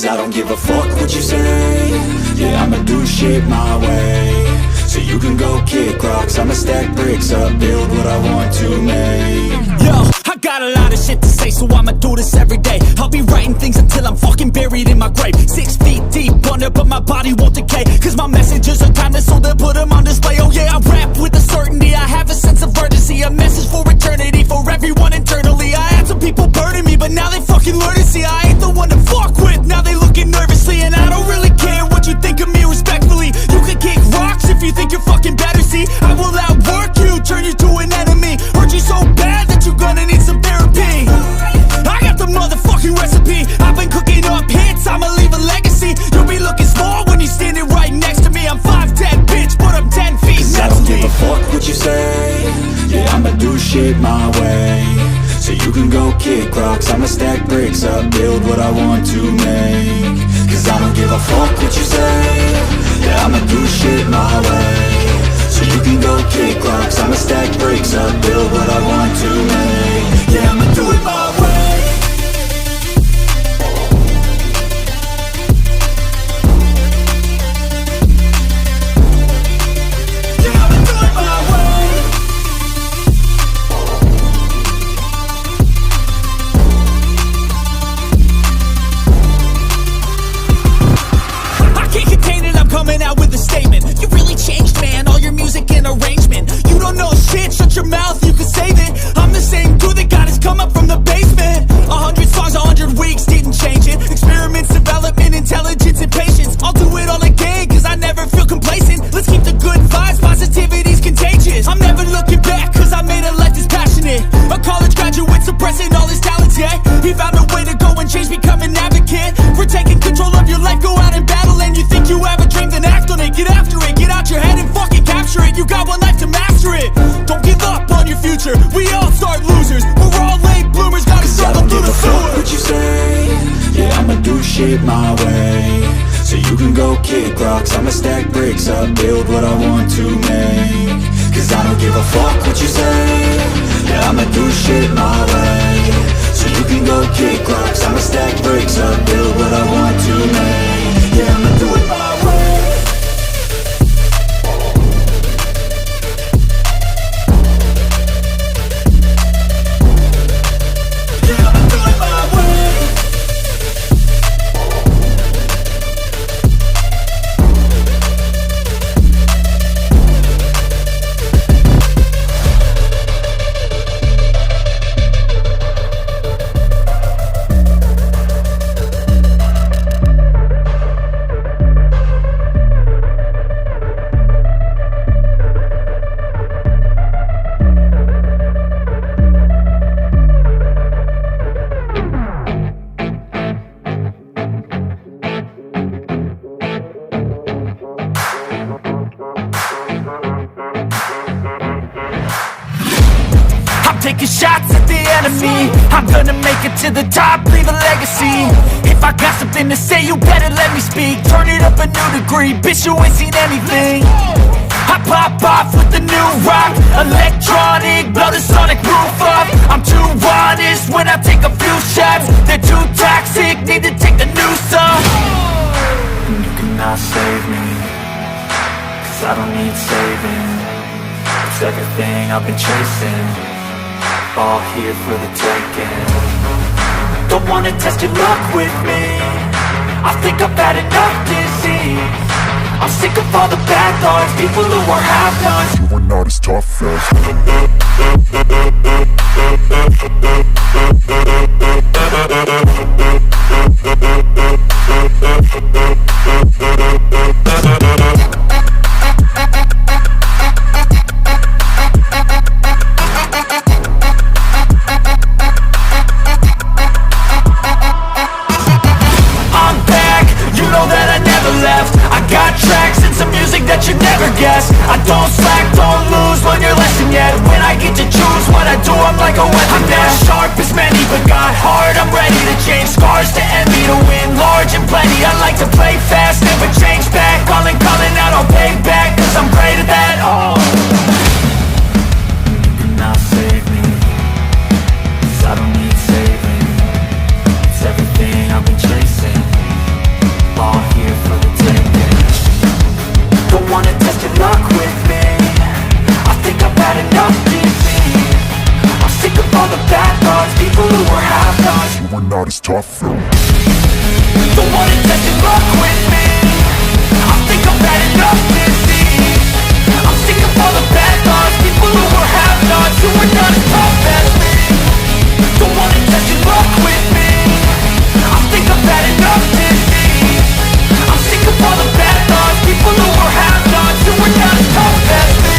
Cause I don't give a fuck what you say. Yeah, I'ma do shit my way. So you can go kick rocks, I'ma stack bricks up, build what I want to make. Yo, I got a lot of shit to say, so I'ma do this every day. I'll be writing things until I'm fucking buried in my grave. 6 feet deep under, but my body won't decay. Cause my messages are timeless, so they'll put them on display. Oh yeah, I rap with a certainty, I have a sense of urgency. A message for eternity, for everyone internally. I had some people burning me, but now they fucking learn to see I ain't the one to fuck with, now they looking nervously. And I don't really care what you think of me, respectfully. You can kick rocks if you think you're fucking better, see. I will outwork you, turn you to an enemy. Hurt you so bad that you're gonna need some therapy. I got the motherfucking recipe. I've been cooking up hits, I'ma leave a legacy. You'll be looking small when you're standing right next to me. I'm 5'10", bitch, but I'm 10 feet. Cause I don't give a fuck what you say. Yeah, I'ma do shit my way. So you can go kick rocks, I'ma stack bricks up, build what I want to make. Cause I don't give a fuck what you say. Yeah, I'ma do shit my way. So you can go kick rocks, I'ma stack bricks up, build what I want to make. Yeah, I'ma do it my way. Coming out with a statement. You really changed, man, all your music and arrangement. You don't know shit, shut your mouth, you can save it. I'm the same dude that got his come up from the basement. 100 songs, 100 weeks, didn't change it. Experiments, development, intelligence, and patience. I'll do it all again, cause I never feel complacent. Let's keep the good vibes, positivity's contagious. I'm never looking back, cause I made a life that's passionate. A college graduate suppressing all his talents, yeah. He found a way to go and change, become an advocate. For taking control of your life, go out and battle. And you think you have a dream, then act on it. Get after it, get out your head and fucking capture it. You got one life to master it. Don't give up on your future, we all start losers. We're all late bloomers, gotta struggle through the sewer. What you say? Yeah, I'ma do shit my way. So you can go kick rocks, I'ma stack bricks up, build what I want to make. Cause I don't give a fuck what you say. Yeah, I'ma do shit my way. So you can go kick rocks, I'ma stack bricks up, build what I want to make. Yeah, I'ma do it my way. Taking shots at the enemy, I'm gonna make it to the top, leave a legacy. If I got something to say, you better let me speak. Turn it up a new degree, bitch, you ain't seen anything. I pop off with the new rock, electronic, blow the sonic roof up. I'm too honest when I take a few shots. They're too toxic, need to take the noose off. And you cannot save me, cause I don't need saving. It's everything I've been chasing, all here for the taking. Don't wanna test your luck with me, I think I've had enough disease. I'm sick of all the bad thoughts, people who are half-nots. You are not as tough as I don't slack, don't lose, learn your lesson yet. When I get to choose what I do, I'm like a weapon. I'm not sharp as many, but got hard, I'm ready to change. Scars to envy, to win large and plenty. I like to play fast, never change back. Calling out, I'll pay back, cause I'm great at that. Oh, you cannot save me, cause I don't need saving. It's everything I've been chasing, the bad thoughts, people who are half-nots. You were not as tough though. Don't wanna test your luck with me. I think I've had enough disease. I'm sick of all the bad thoughts, people who are half-nots, who are not as tough as me. Don't wanna test your luck with me. I think I've had enough disease. I'm sick of all the bad thoughts, people who are half-nots, who are not as tough as me.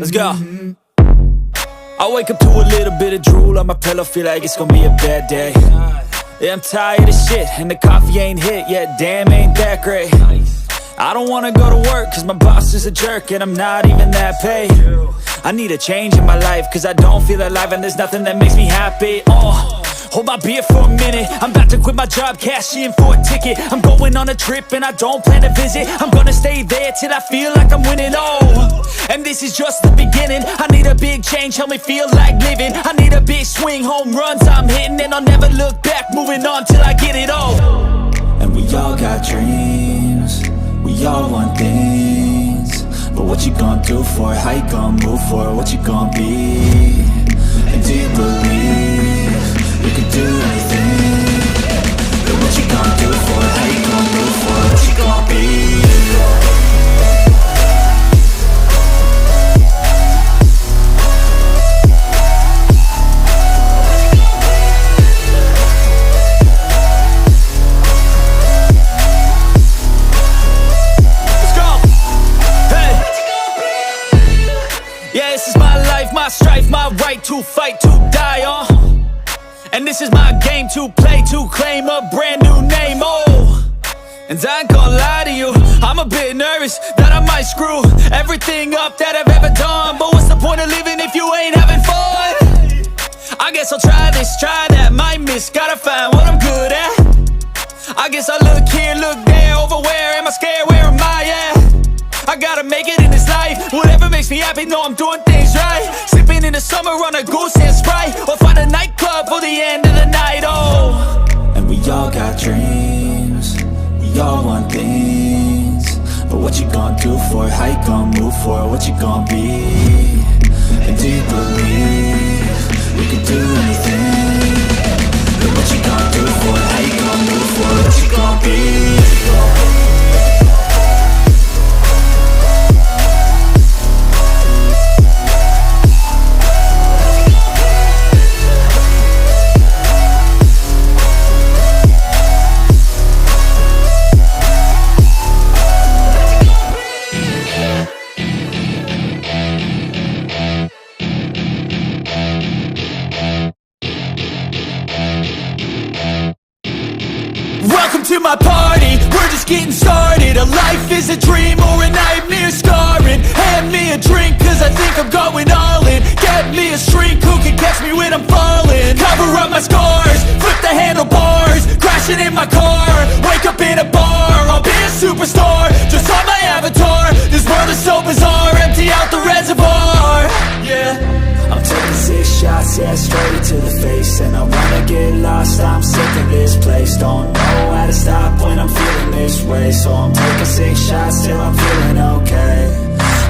Let's go. I wake up to a little bit of drool on my pillow, feel like it's gonna be a bad day. Yeah, I'm tired of shit, and the coffee ain't hit yet, damn, ain't that great. I don't wanna go to work, cause my boss is a jerk, and I'm not even that paid. I need a change in my life, cause I don't feel alive, and there's nothing that makes me happy. Hold my beer for a minute, I'm about to quit my job, cash in for a ticket. I'm going on a trip and I don't plan to visit. I'm gonna stay there till I feel like I'm winning, and this is just the beginning. I need a big change, help me feel like living. I need a big swing, home runs I'm hitting, and I'll never look back, moving on till I get it all. And we all got dreams, we all want things, but what you gonna do for it? How you gonna move for it? What you gonna be? And do you believe you can do anything? But what you gonna do for it? How you gonna move for it? What you gonna be? My strife, my right to fight, to die on. And this is my game to play, to claim a brand new name, And I ain't gonna lie to you, I'm a bit nervous that I might screw everything up that I've ever done. But what's the point of living if you ain't having fun? I guess I'll try this, try that, might miss, gotta find what I'm good at. I guess I look here, look there, over where am I scared, where am I at? I gotta make it in this life, whatever makes me happy, know I'm doing things right. Sipping in the summer on a goose and Sprite, or find a nightclub for the end of the night, And we all got dreams, we all want things, but what you gonna do for it? How you gonna move for it? What you gonna be? And do you believe you can do anything? But what you gonna do for it? How you gonna move for it? What you gonna be? To my party, we're just getting started. A life is a dream or a nightmare scarring. Hand me a drink cause I think I'm going all in. Get me a shrink who can catch me when I'm falling. Cover up my scars, flip the handlebars, crashing in my car, wake up in a bar. I'll be a superstar, just on my avatar. This world is so bizarre, empty out the reservoir. Yeah, I'm taking 6 shots, yeah, straight to the face. And I wanna get lost, I'm sick of this place. Don't know how to stop when I'm feeling this way. So I'm taking 6 shots till I'm feeling okay.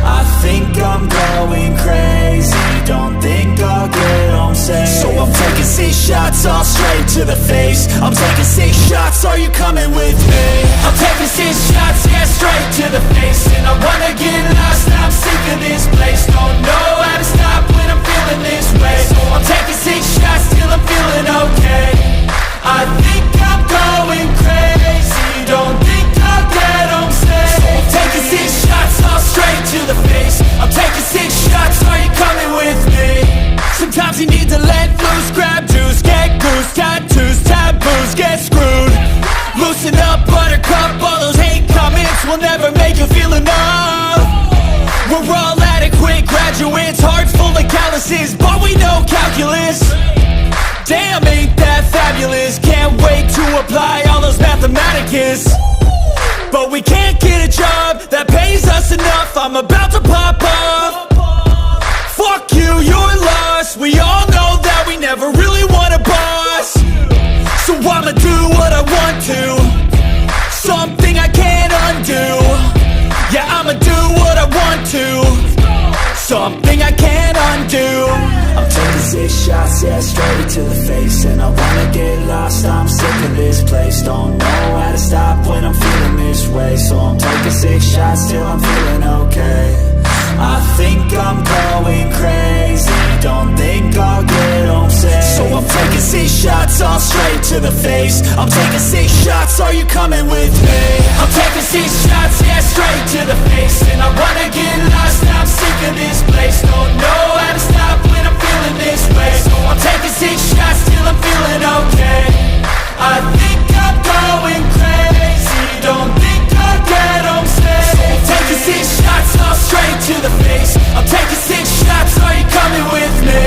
I think I'm going crazy, don't think I'll get home safe. So I'm taking 6 shots, all straight to the face. I'm taking 6 shots, are you coming with me? I'm taking 6 shots, yeah, straight to the face. And I wanna get lost, I'm sick of this place. Don't know how to stop when I'm feeling this way. So I'm taking 6 shots till I'm feeling okay. I think I'm going crazy, don't think I'll get home safe. So I'm taking 6 shots, all straight to the face. I'm taking 6 shots, are you coming with me? sometimes you need to let loose, grab juice, get goose, tattoos, taboos, get screwed. Loosen up, buttercup, all those hate comments will never make you feel enough. We're all adequate graduates, hearts full of calluses, but we know calculus. apply all those mathematicus. But we can't get a job that pays us enough. I'm about to pop off. Fuck you, you're lost. We all know that we never really want a boss. So I'ma do what I want to, something I can't undo. Yeah, I'ma do what I want to, something I can't undo. I'm taking 6 shots, yeah, straight to the face. And I wanna get lost, I'm sick of this place. Don't know how to stop when I'm feeling this way. So I'm taking 6 shots till I'm feeling okay. I think I'm going crazy, don't think I'll get home safe. So I'm taking 6 shots, all straight to the face. I'm taking 6 shots, are you coming with me? I'm taking 6 shots, yeah, straight to the face. And I wanna get lost, I'm sick of this place. Don't know how to stop when I'm feeling this way. So I'm taking 6 shots till I'm feeling okay. I think I'm going crazy, don't think I'll get home safe. So I'm taking 6 shots, all straight to the face. I'm taking 6 shots, are you coming with me?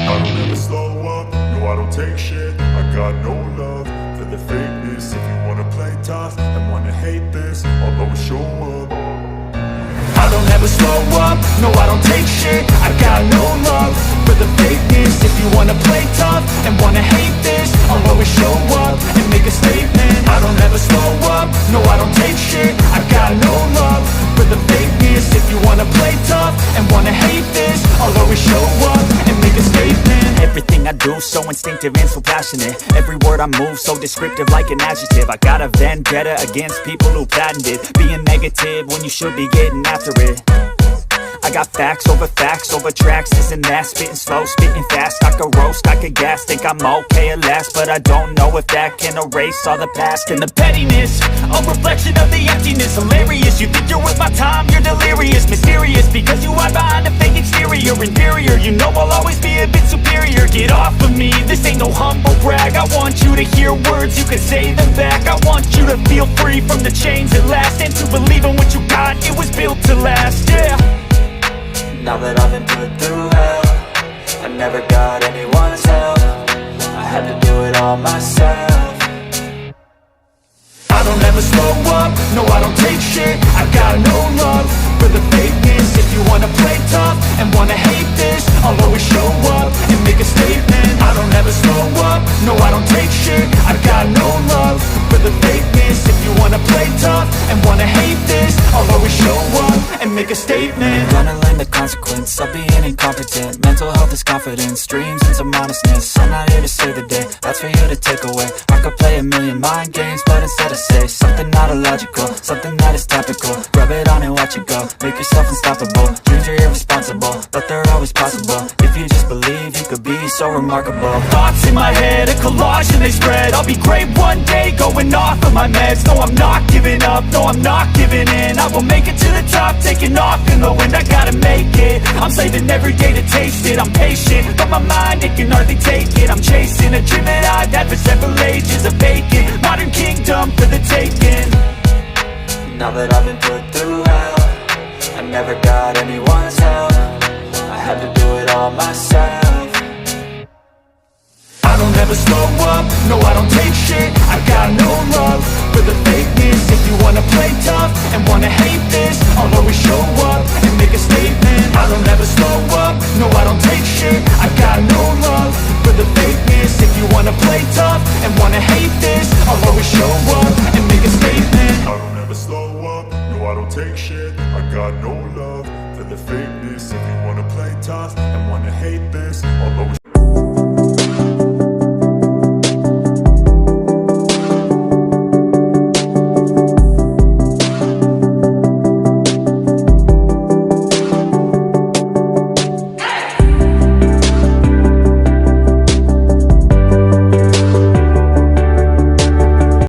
I don't ever slow up, no I don't take shit. I got no love for the fakeness. If you wanna play tough and wanna hate this, I'll always show up. I don't ever slow up, no I don't take shit. I got no love for the fakeness. If you wanna play tough and wanna hate this, I'll always show up and make a statement. I don't ever slow up, no I don't take shit. I got no love for the fakeness. If you wanna play tough and wanna hate this, I'll always show up and make a statement. Everything I do so instinctive and so passionate. Every word I move so descriptive like an adjective. I got a vendetta against people who patented being negative when you should be getting after it. I got facts over tracks, this and that. Spitting slow, spitting fast, I could roast, I could gas. Think I'm okay at last, but I don't know if that can erase all the past. And the pettiness, a reflection of the emptiness. Hilarious, you think you're worth my time, you're delirious. Mysterious, because you hide behind a fake exterior. Inferior, you know I'll always be a bit superior. Get off of me, this ain't no humble brag. I want you to hear words, you can say them back. I want you to feel free from the chains at last, and to believe in what you got, it was built to last, yeah. Now that I've been put through hell, I never got anyone's help. I had to do it all myself. I don't ever slow up, no I don't take shit. I got no love for the fakeness. If you wanna play tough and wanna hate this, I'll always show up and make a statement. I don't ever slow up, no I don't take shit. I got no love for the fakeness. If you wanna play tough and wanna hate this, I'll always show up and make a statement. Gonna learn the consequence of being incompetent. Mental health is confidence, dreams and some honestness. I'm not here to save the day, that's for you to take away. I could play a million mind games, but instead I say something not illogical, something that is topical. Rub it on and watch it go, make yourself unstoppable. Dreams are irresponsible, but they're always possible. If you just believe, you could be so remarkable. Thoughts in my head, a collage and they spread. I'll be great one day, going off of my meds. No, I'm not giving up, no, I'm not giving in. I will make it to the top, taking off in the wind. I gotta make it, I'm saving every day to taste it. I'm patient, but my mind, it can hardly take it. I'm chasing a dream that I've had for several ages. A vacant, modern kingdom for the taking. Now that I've been put through hell, I never got anyone's help. I had to do it all myself. I don't ever slow up, no I don't take shit. I got no love for the fakeness. If you wanna play tough and wanna hate this, I'll always show up and make a statement. I don't ever slow up, no I don't take shit. I got no love for the fakeness. If you wanna play tough and wanna hate this, I'll always show up and make a statement. I don't ever slow up, no I don't take shit. I got no love